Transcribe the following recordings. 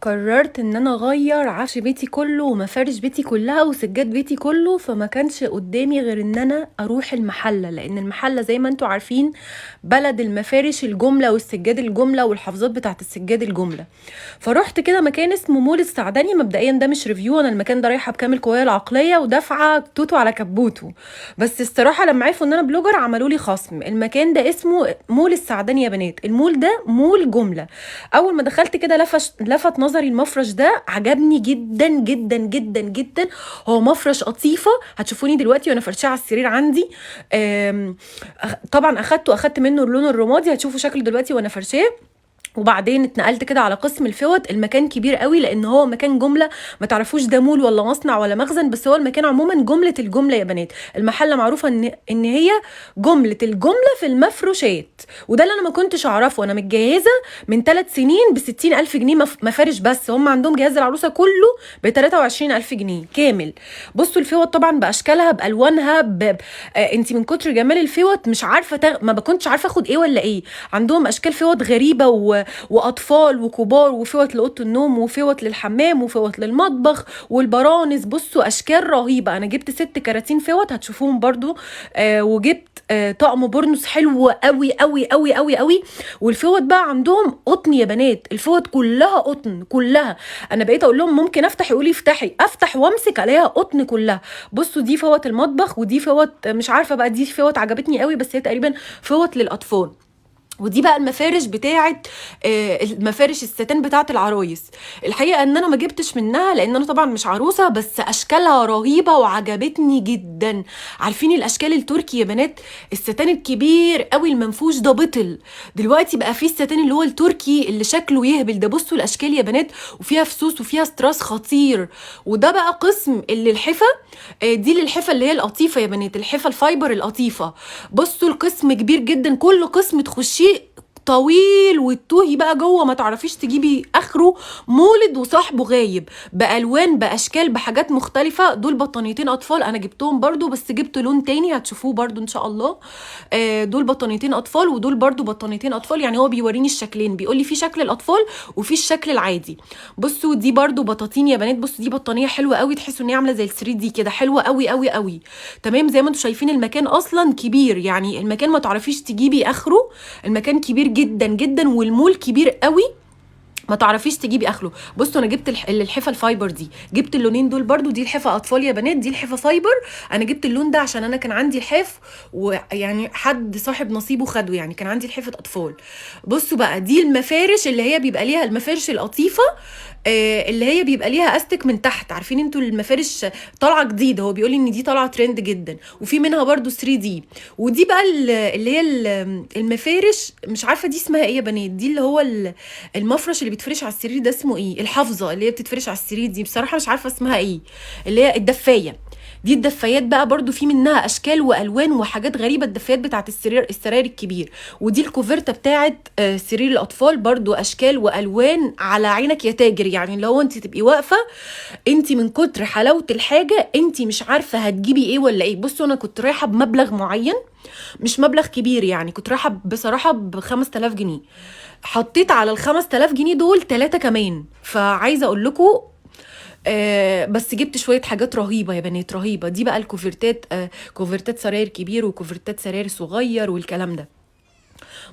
قررت ان انا اغير عفش بيتي كله ومفارش بيتي كلها وسجاد بيتي كله، فما كانش قدامي غير ان انا اروح المحله، لان المحله زي ما انتوا عارفين بلد المفارش الجمله والسجاد الجمله والحافظات بتاعت السجاد الجمله. فروحت كده مكان اسمه مول السعدني. مبدئيا ده مش ريفيو، انا المكان ده رايحه بكامل قوايا العقليه ودافعه توتو على كبوته، بس الصراحه لما عرفوا ان انا بلوجر عملوا لي خصم. المكان ده اسمه مول السعدني يا بنات، المول ده مول جمله. اول ما دخلت كده لفت نظري المفرش ده، عجبني جدا جدا جدا جدا. هو مفرش قطيفه، هتشوفوني دلوقتي وانا فرشاه على السرير عندي. طبعا اخدت منه اللون الرمادي، هتشوفوا شكله دلوقتي وانا فرشاه. وبعدين اتنقلت كده على قسم الفوط. المكان كبير قوي لان هو مكان جمله، ما تعرفوش ده مول ولا مصنع ولا مخزن، بس هو المكان عموما جمله الجمله يا بنات. المحله معروفه ان هي جمله الجمله في المفروشات، وده اللي انا ما كنتش اعرفه. انا متجهزه من 3 سنين ب60,000 جنيه مفارش، بس هم عندهم جهاز العروسه كله ب23,000 جنيه كامل. بصوا الفوط طبعا باشكالها بالوانها انت من كتر جمال الفوط مش عارفه ما كنتش عارفه اخد ايه ولا ايه. عندهم اشكال فوط غريبه واطفال وكبار، وفوط لاوضه النوم وفوط للحمام وفوط للمطبخ والبرانس. بصوا اشكال رهيبه. انا جبت 6 كراتين فوط هتشوفوهم برضو. وجبت طقم بورنوس حلو قوي قوي قوي قوي قوي. والفوط بقى عندهم قطن يا بنات، الفوط كلها قطن كلها. انا بقيت اقول لهم ممكن افتح، يقولي افتحي، افتح وامسك عليها قطن كلها. بصوا دي فوط المطبخ، ودي فوط مش عارفه بقى، دي فوط عجبتني قوي بس هي تقريبا فوط للاطفال. ودي بقى المفارش بتاعت المفارش الستان بتاعت العرايس. الحقيقه ان انا ما جبتش منها لان انا طبعا مش عروسه، بس اشكالها رهيبه وعجبتني جدا. عارفين الاشكال التركي يا بنات؟ الستان الكبير قوي المنفوش ده بطل، دلوقتي بقى فيه الستان اللي هو التركي اللي شكله يهبل ده. بصوا الاشكال يا بنات، وفيها فسوس وفيها ستراس خطير. وده بقى قسم اللي الحفه، دي للحفه اللي هي القطيفه يا بنات، الحفه الفايبر القطيفه. بصوا القسم كبير جدا، كل قسم تخشيه طويل وتوهي بقى جوه، ما تعرفيش تجيبي اخره. مولد وصاحبه غايب، بالوان باشكال بحاجات مختلفه. دول بطانيتين اطفال انا جبتهم برضو، بس جبت لون تاني هتشوفوه برضو ان شاء الله. دول بطانيتين اطفال ودول برضو بطانيتين اطفال، يعني هو بيوريني الشكلين، بيقول لي في شكل الاطفال وفي الشكل العادي. بصوا دي برضو بطاطين يا بنات. بصوا دي بطانيه حلوه قوي، تحسوا ان هي عامله زي ال3 دي كده، حلوه قوي قوي قوي. تمام، زي ما انتم شايفين المكان اصلا كبير، يعني المكان ما تعرفيش تجيبي اخره. المكان كبير جدا جدا والمول كبير قوي، ما تعرفيش تجيبي اخره. بصوا انا جبت الحفه الفايبر دي، جبت اللونين دول برضو. دي الحفه اطفال يا بنات، دي الحفه فايبر. انا جبت اللون ده عشان انا كان عندي الحاف، ويعني حد صاحب نصيبه خده، يعني كان عندي الحفه اطفال. بصوا بقى دي المفارش اللي هي بيبقى ليها المفارش القطيفه، اللي هي بيبقى ليها استك من تحت. عارفين انتوا المفارش طالعه جديده، هو بيقول لي ان دي طالعه ترند جدا، وفي منها برضو 3 دي. ودي بقى اللي هي المفارش، مش عارفه دي اسمها ايه يا بنات. دي اللي هو المفرش اللي بيتفرش على السرير ده اسمه ايه، الحافظه اللي هي بتتفرش على السرير دي، بصراحه مش عارفه اسمها ايه. اللي هي الدفايه. دي الدفايات بقى برضو في منها اشكال والوان وحاجات غريبه، الدفايات بتاعت السراير الكبير. ودي الكوفرته بتاعت سرير الاطفال، برضو اشكال والوان على عينك يا تاجر. يعني لو انت تبقي واقفه انت من كتر حلاوه الحاجه انت مش عارفه هتجيبي ايه ولا ايه. بصوا انا كنت رايحه بمبلغ معين، مش مبلغ كبير يعني، كنت رايحه بصراحه ب5000 جنيه. حطيت على ال5000 جنيه دول 3 كمان. فعايزه اقول لكم بس جبت شويه حاجات رهيبه يا بنات، رهيبه. دي بقى الكوفرتات، كوفرتات سراير كبير وكوفرتات سراير صغير والكلام ده.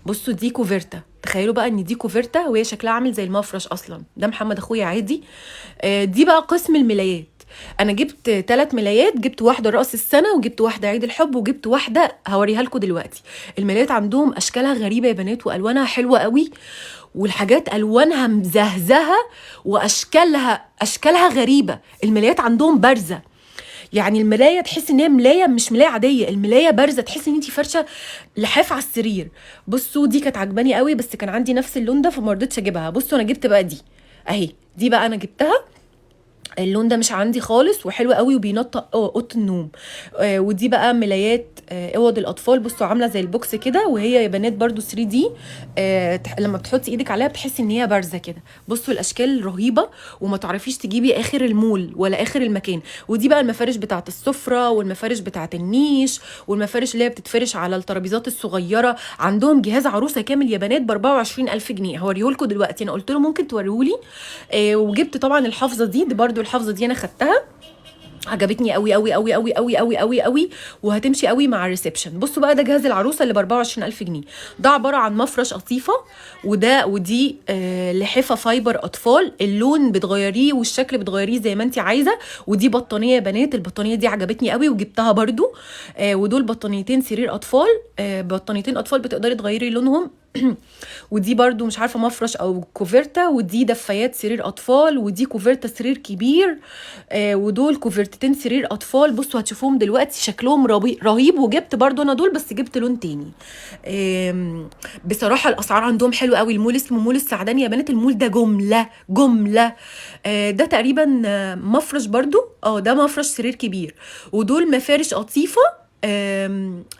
بصوا دي كوفرتا، تخيلوا بقى ان دي كوفرتا وهي شكلها عامل زي المفرش اصلا. ده محمد اخويا عادي. دي بقى قسم الملايات. انا جبت 3 ملايات، جبت واحده راس السنه وجبت واحده عيد الحب وجبت واحده هوريها لكم دلوقتي. الملايات عندهم اشكالها غريبه يا بنات والوانها حلوه قوي، والحاجات الوانها مزهزهه واشكالها غريبه. الملايات عندهم بارزه، يعني الملايه تحس ان هي ملايه مش ملايه عاديه، الملايه بارزه، تحس ان انت فرشه لحاف على السرير. بصوا دي كانت عجباني قوي، بس كان عندي نفس اللون ده فما رضيتش اجيبها. بصوا انا جبت بقى دي اهي، دي بقى انا جبتها اللون ده مش عندي خالص وحلو قوي وبينطق اوضه النوم. ودي بقى ملايات اوض الاطفال. بصوا عامله زي البوكس كده، وهي يا بنات برضو 3 دي. لما بتحطي ايدك عليها بتحسي ان هي بارزه كده. بصوا الاشكال رهيبه، وما تعرفيش تجيبي اخر المول ولا اخر المكان. ودي بقى المفارش بتاعه السفره، والمفارش بتاعه النيش، والمفارش اللي هي بتتفرش على الترابيزات الصغيره. عندهم جهاز عروسه كامل يا بنات ب 24000 جنيه. هوريهولكم دلوقتي، انا قلت له ممكن توريهولي. وجبت طبعا الحافظه دي برضو الحافظه دي انا خدتها، عجبتني قوي قوي قوي قوي قوي قوي قوي قوي، وهتمشي قوي مع الريسبشن. بصوا بقى ده جهاز العروسه اللي ب 24000 جنيه. ده عباره عن مفرش قطيفه، ودي لحفه فايبر اطفال. اللون بتغيريه والشكل بتغيريه زي ما انت عايزه. ودي بطانيه يا بنات، البطانيه دي عجبتني قوي وجبتها برضو. ودول بطانيتين سرير اطفال، بطانيتين اطفال بتقدري تغيري لونهم. ودي برضو مش عارفه مفرش او كوفرتا. ودي دفايات سرير اطفال، ودي كوفرتا سرير كبير. ودول كوفرتتين سرير اطفال. بصوا هتشوفوهم دلوقتي شكلهم رهيب. وجبت برضو انا دول بس جبت لون تاني. بصراحه الاسعار عندهم حلو قوي. المول اسمه مول السعداني يا بنات. المول ده جمله جمله. ده تقريبا مفرش برضو. ده مفرش سرير كبير. ودول مفارش قطيفه،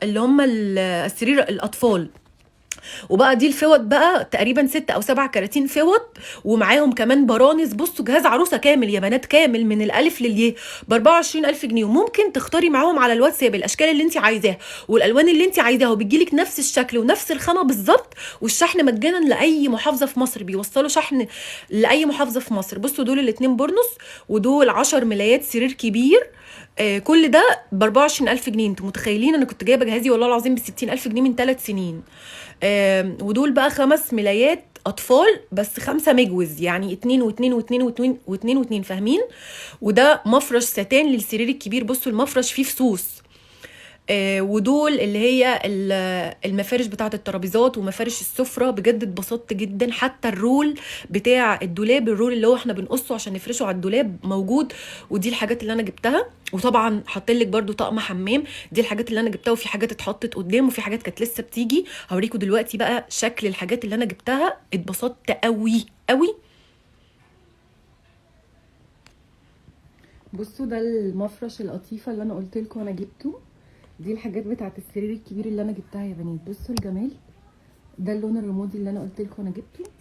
اللي هم السرير الاطفال. وبقى دي الفوط بقى تقريبا 6 أو 7 كراتين فوط، ومعاهم كمان برانس. بصوا جهاز عروسه كامل يا بنات، كامل من الالف للياء ب 24000 جنيه. وممكن تختاري معاهم على الواتساب الاشكال اللي انت عايزاها والالوان اللي انت عايزاها، وبتجيلك نفس الشكل ونفس الخامه بالظبط. والشحن مجانا لاي محافظه في مصر، بيوصلوا شحن لاي محافظه في مصر. بصوا دول الاتنين برنس، ودول 10 ملايات سرير كبير. كل ده ب 24000 جنيه. انتوا متخيلين انا كنت جايبه جهازي والله العظيم ب 60000 جنيه من 3 سنين. ودول بقى 5 ملايات اطفال بس 5 مجوز، يعني 2 و2 و2 و2 و2 و2 فاهمين. وده مفرش ستان للسرير الكبير. بصوا المفرش فيه فصوص. ودول اللي هي المفارش بتاعه الترابيزات ومفارش السفره. بجد اتبسطت جدا. حتى الرول بتاع الدولاب، الرول اللي هو احنا بنقصه عشان نفرشه على الدولاب موجود. ودي الحاجات اللي انا جبتها. وطبعا حاطين لك برده طقم حمام. دي الحاجات اللي انا جبتها، وفي حاجات اتحطت قدام وفي حاجات كانت لسه بتيجي. هوريكم دلوقتي بقى شكل الحاجات اللي انا جبتها. اتبسطت قوي قوي. بصوا ده المفرش القطيفه اللي انا قلت لكم انا جبته. دي الحاجات بتاعت السرير الكبير اللي انا جبتها يا بنات. بصوا الجمال. ده اللون الرمادي اللي انا قلت لكم انا جبته.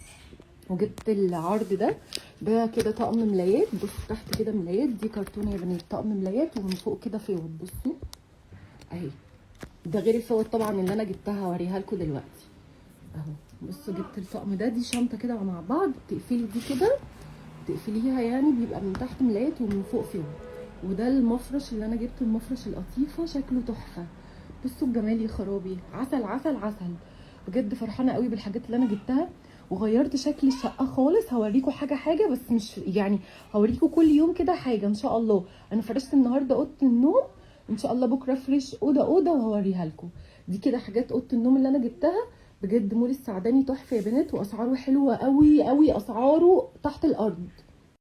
وجبت العرض ده كده طقم ملايات. بصوا تحت كده ملايات، دي كرتونه يا بنات طقم ملايات، ومن فوق كده فوط. بصوا اهي. ده غير الفوط طبعا اللي انا جبتها هوريها لكم دلوقتي اهو. بصوا جبت الطقم ده. دي شنطه كده مع بعض، تقفلي دي كده تقفليها، يعني بيبقى من تحت ملايات ومن فوق فوط. وده المفرش اللي انا جبته، المفرش القطيفه شكله تحفه. بصوا الجمال يا خرابي. عسل عسل عسل. بجد فرحانه قوي بالحاجات اللي انا جبتها. وغيرت شكل الشقه خالص. هوريكم حاجه بس مش يعني، هوريكم كل يوم كده حاجه ان شاء الله. انا فرشت النهارده اوضه النوم، ان شاء الله بكره افرش اوضه وهوريها لكم. دي كده حاجات اوضه النوم اللي انا جبتها. بجد مول السعداني تحفه يا بنات، واسعاره حلوه قوي قوي. اسعاره تحت الارض.